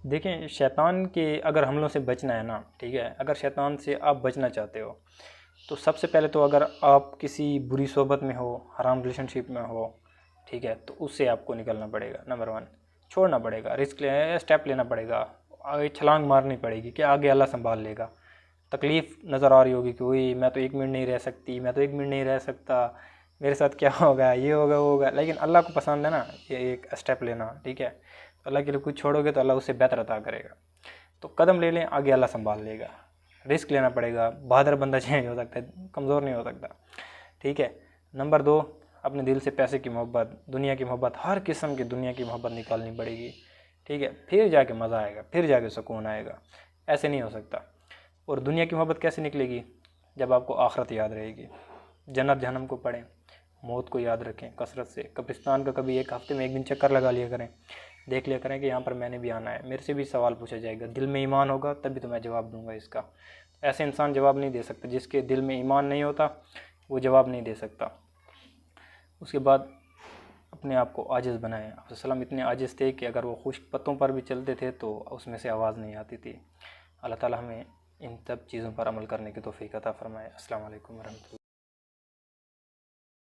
دیکھیں شیطان کے اگر حملوں سے بچنا ہے نا، ٹھیک ہے، اگر شیطان سے آپ بچنا چاہتے ہو تو سب سے پہلے تو اگر آپ کسی بری صحبت میں ہو، حرام ریلیشن شپ میں ہو، ٹھیک ہے، تو اس سے آپ کو نکلنا پڑے گا۔ نمبر 1 چھوڑنا پڑے گا، رسک اسٹیپ لینا پڑے گا، آگے چھلانگ مارنی پڑے گی کہ آگے اللہ سنبھال لے گا۔ تکلیف نظر آ رہی ہوگی کہ وہی میں تو 1 منٹ نہیں رہ سکتی، میں تو 1 منٹ نہیں رہ سکتا، میرے ساتھ کیا ہوگا، یہ ہوگا وہ ہوگا، لیکن اللہ کو پسند ہے نا یہ ایک اسٹیپ لینا، ٹھیک ہے۔ اللہ کے لیے کچھ چھوڑو گے تو اللہ اس سے بہتر عطا کرے گا۔ تو قدم لے لیں، آگے اللہ سنبھال لے گا۔ رسک لینا پڑے گا، بہادر بندہ چینج ہو سکتا ہے، کمزور نہیں ہو سکتا، ٹھیک ہے۔ نمبر 2 اپنے دل سے پیسے کی محبت، دنیا کی محبت، ہر قسم کی دنیا کی محبت نکالنی پڑے گی، ٹھیک ہے، پھر جا کے مزہ آئے گا، پھر جا کے سکون آئے گا، ایسے نہیں ہو سکتا۔ اور دنیا کی محبت کیسے نکلے گی؟ جب آپ کو آخرت یاد رہے گی، جنت جہنم کو پڑھیں، موت کو یاد رکھیں کثرت سے، قبرستان کا کبھی ایک ہفتے میں 1 دن چکر لگا لیا کریں، دیکھ لیا کریں کہ یہاں پر میں نے بھی آنا ہے، میرے سے بھی سوال پوچھا جائے گا، دل میں ایمان ہوگا تبھی تو میں جواب دوں گا اس کا۔ ایسے انسان جواب نہیں دے سکتا، جس کے دل میں ایمان نہیں ہوتا وہ جواب نہیں دے سکتا۔ اس کے بعد اپنے آپ کو عاجز بنائیں۔ آپ وسلم اتنے عاجز تھے کہ اگر وہ خشک پتوں پر بھی چلتے تھے تو اس میں سے آواز نہیں آتی تھی۔ اللہ تعالی ہمیں ان سب چیزوں پر عمل کرنے کی توفیق عطا فرمائے۔ السلام علیکم ورحمۃ اللہ۔